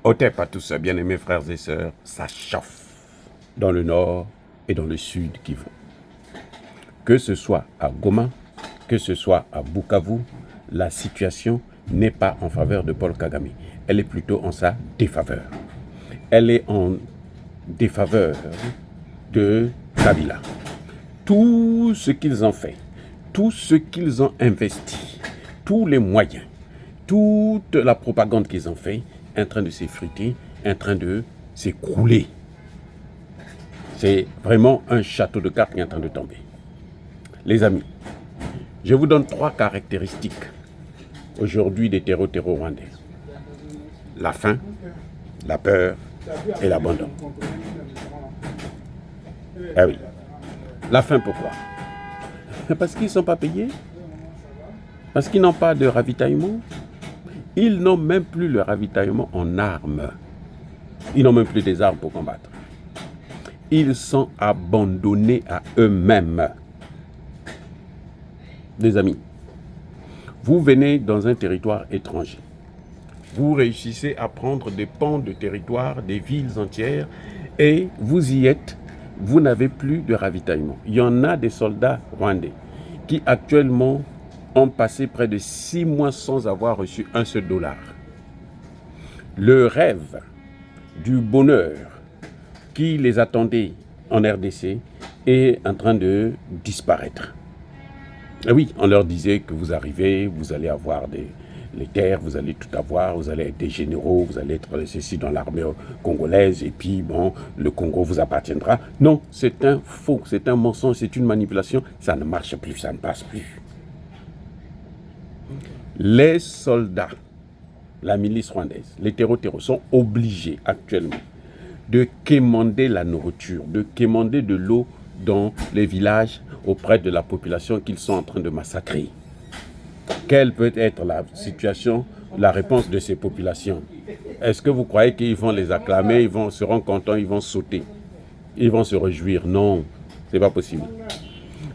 Otep à tous, bien-aimés frères et sœurs, ça chauffe dans le nord et dans le sud Kivu. Que ce soit à Goma, que ce soit à Bukavu, la situation n'est pas en faveur de Paul Kagame. Elle est plutôt en sa défaveur. Elle est en défaveur de Kabila. Tout ce qu'ils ont fait, tout ce qu'ils ont investi, tous les moyens, toute la propagande qu'ils ont fait est en train de s'effriter, est en train de s'écrouler. C'est vraiment un château de cartes qui est en train de tomber. Les amis, je vous donne 3 caractéristiques aujourd'hui des terreaux rwandais. La faim, la peur et l'abandon. Ah oui. La faim, pourquoi? Parce qu'ils ne sont pas payés. Parce qu'ils n'ont pas de ravitaillement. Ils n'ont même plus le ravitaillement en armes. Ils n'ont même plus des armes pour combattre. Ils sont abandonnés à eux-mêmes. Les amis, vous venez dans un territoire étranger. Vous réussissez à prendre des pans de territoire, des villes entières, et vous y êtes, vous n'avez plus de ravitaillement. Il y en a des soldats rwandais qui actuellement ont passé près de 6 mois sans avoir reçu un seul dollar. Le rêve du bonheur qui les attendait en RDC est en train de disparaître. Et oui, on leur disait que vous arrivez, vous allez avoir les terres, vous allez tout avoir, vous allez être des généraux, vous allez être ceci dans l'armée congolaise, et puis bon, le Congo vous appartiendra. Non, c'est un faux, c'est un mensonge, c'est une manipulation, ça ne marche plus, ça ne passe plus. Les soldats, la milice rwandaise, les terreaux sont obligés actuellement de quémander la nourriture, de quémander de l'eau dans les villages auprès de la population qu'ils sont en train de massacrer. Quelle peut être la situation, la réponse de ces populations? Est-ce que vous croyez qu'ils vont les acclamer, ils seront contents, ils vont sauter, ils vont se réjouir? Non, ce n'est pas possible.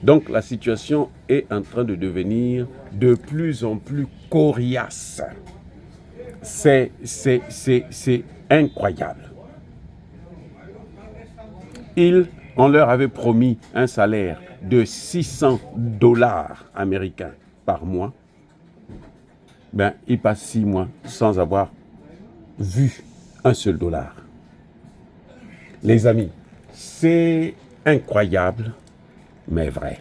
Donc la situation est en train de devenir de plus en plus coriace. C'est incroyable. On leur avait promis un salaire de 600 dollars américains par mois. Ben, ils passent 6 mois sans avoir vu un seul dollar. Les amis, c'est incroyable, mais vrai.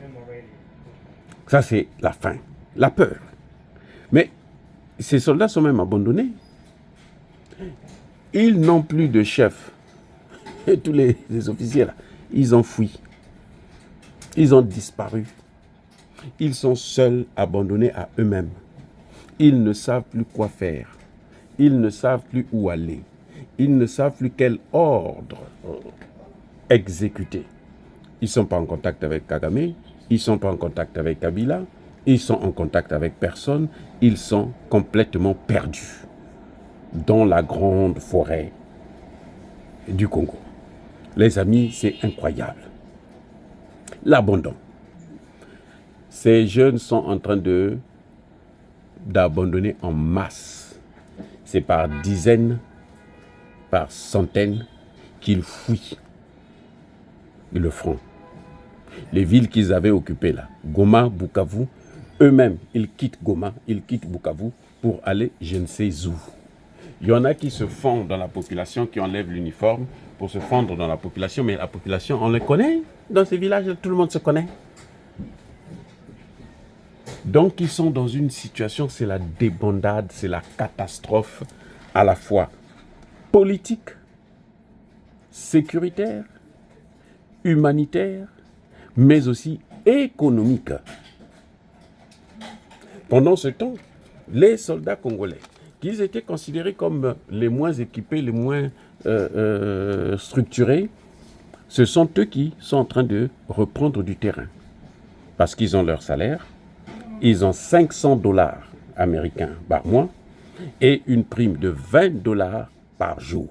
Ça, c'est la faim, la peur. Mais ces soldats sont même abandonnés. Ils n'ont plus de chef. Et tous les officiers, là, ils ont fui. Ils ont disparu. Ils sont seuls, abandonnés à eux-mêmes. Ils ne savent plus quoi faire. Ils ne savent plus où aller. Ils ne savent plus quel ordre exécuter. Ils ne sont pas en contact avec Kagame. Ils ne sont pas en contact avec Kabila. Ils sont en contact avec personne. Ils sont complètement perdus dans la grande forêt du Congo. Les amis, c'est incroyable. L'abandon. Ces jeunes sont en train d'abandonner en masse. C'est par dizaines, par centaines qu'ils fuient le front. Les villes qu'ils avaient occupées là, Goma, Bukavu, eux-mêmes, ils quittent Goma, ils quittent Bukavu pour aller je ne sais où. Il y en a qui se fondent dans la population, qui enlèvent l'uniforme pour se fondre dans la population, mais la population, on les connaît. Dans ces villages, tout le monde se connaît. Donc, ils sont dans une situation, c'est la débandade, c'est la catastrophe, à la fois politique, sécuritaire, humanitaire, mais aussi économique. Pendant ce temps, les soldats congolais, qu'ils étaient considérés comme les moins équipés, les moins structurés, ce sont eux qui sont en train de reprendre du terrain. Parce qu'ils ont leur salaire, ils ont 500 dollars américains par mois et une prime de 20 dollars par jour.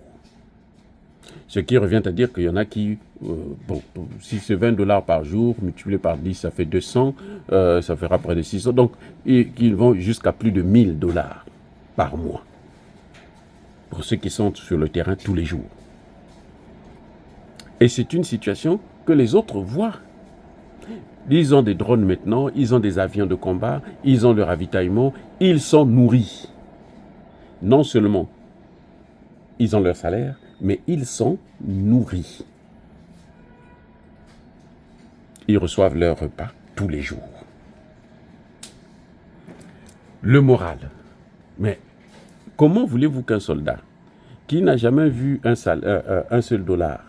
Ce qui revient à dire qu'il y en a qui, si c'est 20 dollars par jour, multiplié par 10, ça fait 200, ça fera près de 600. Donc, ils vont jusqu'à plus de 1000 dollars par mois. pour ceux qui sont sur le terrain tous les jours. Et c'est une situation que les autres voient. Ils ont des drones maintenant, ils ont des avions de combat, ils ont le ravitaillement, ils sont nourris. Non seulement ils ont leur salaire, mais ils sont nourris. Ils reçoivent leur repas tous les jours. Le moral. Mais comment voulez-vous qu'un soldat qui n'a jamais vu un seul dollar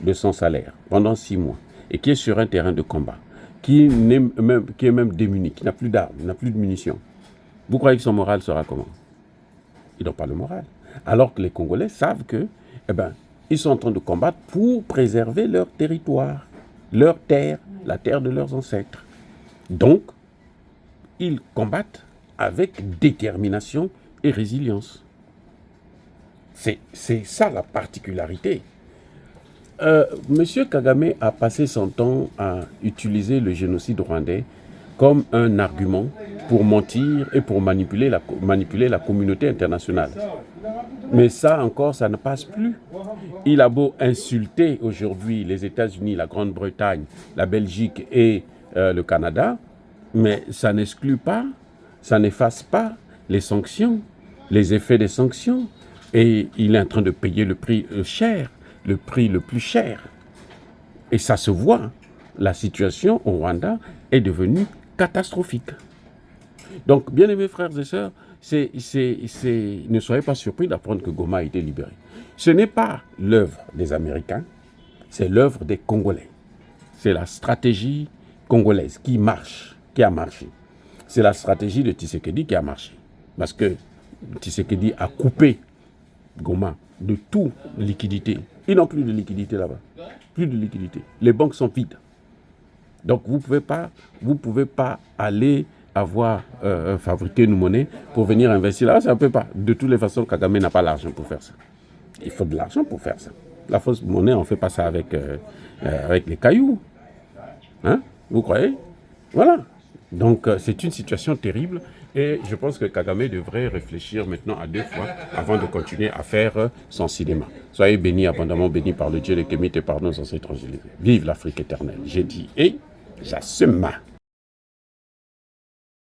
de son salaire pendant 6 mois et qui est sur un terrain de combat, qui est même démuni, qui n'a plus d'armes, n'a plus de munitions, vous croyez que son moral sera comment? Ils n'ont pas le moral. Alors que les Congolais savent que, ils sont en train de combattre pour préserver leur territoire, leur terre, la terre de leurs ancêtres. Donc, ils combattent avec détermination et résilience. C'est ça la particularité. Monsieur Kagame a passé son temps à utiliser le génocide rwandais comme un argument pour mentir et pour manipuler la communauté internationale. Mais ça encore, ça ne passe plus. Il a beau insulter aujourd'hui les États-Unis, la Grande-Bretagne, la Belgique et le Canada, mais ça n'exclut pas, ça n'efface pas les sanctions, les effets des sanctions. Et il est en train de payer le prix cher, le prix le plus cher. Et ça se voit. La situation au Rwanda est devenue catastrophique. Donc, bien aimés frères et sœurs, ne soyez pas surpris d'apprendre que Goma a été libéré. Ce n'est pas l'œuvre des Américains, c'est l'œuvre des Congolais. C'est la stratégie congolaise qui marche, qui a marché. C'est la stratégie de Tshisekedi qui a marché. Parce que Tshisekedi a coupé Goma de toute liquidité. Ils n'ont plus de liquidité là-bas. Plus de liquidité. Les banques sont vides. Donc vous pouvez pas aller avoir fabriqué une monnaie pour venir investir là. Ça ne peut pas. De toutes les façons, Kagame n'a pas l'argent pour faire ça. Il faut de l'argent pour faire ça. La fausse monnaie, on ne fait pas ça avec les cailloux. Hein? Vous croyez? Voilà. Donc c'est une situation terrible. Et je pense que Kagame devrait réfléchir maintenant à 2 fois avant de continuer à faire son cinéma. Soyez bénis, abondamment bénis par le Dieu de Kémite et par nos ancêtres. Vive l'Afrique éternelle. J'ai dit et j'assume.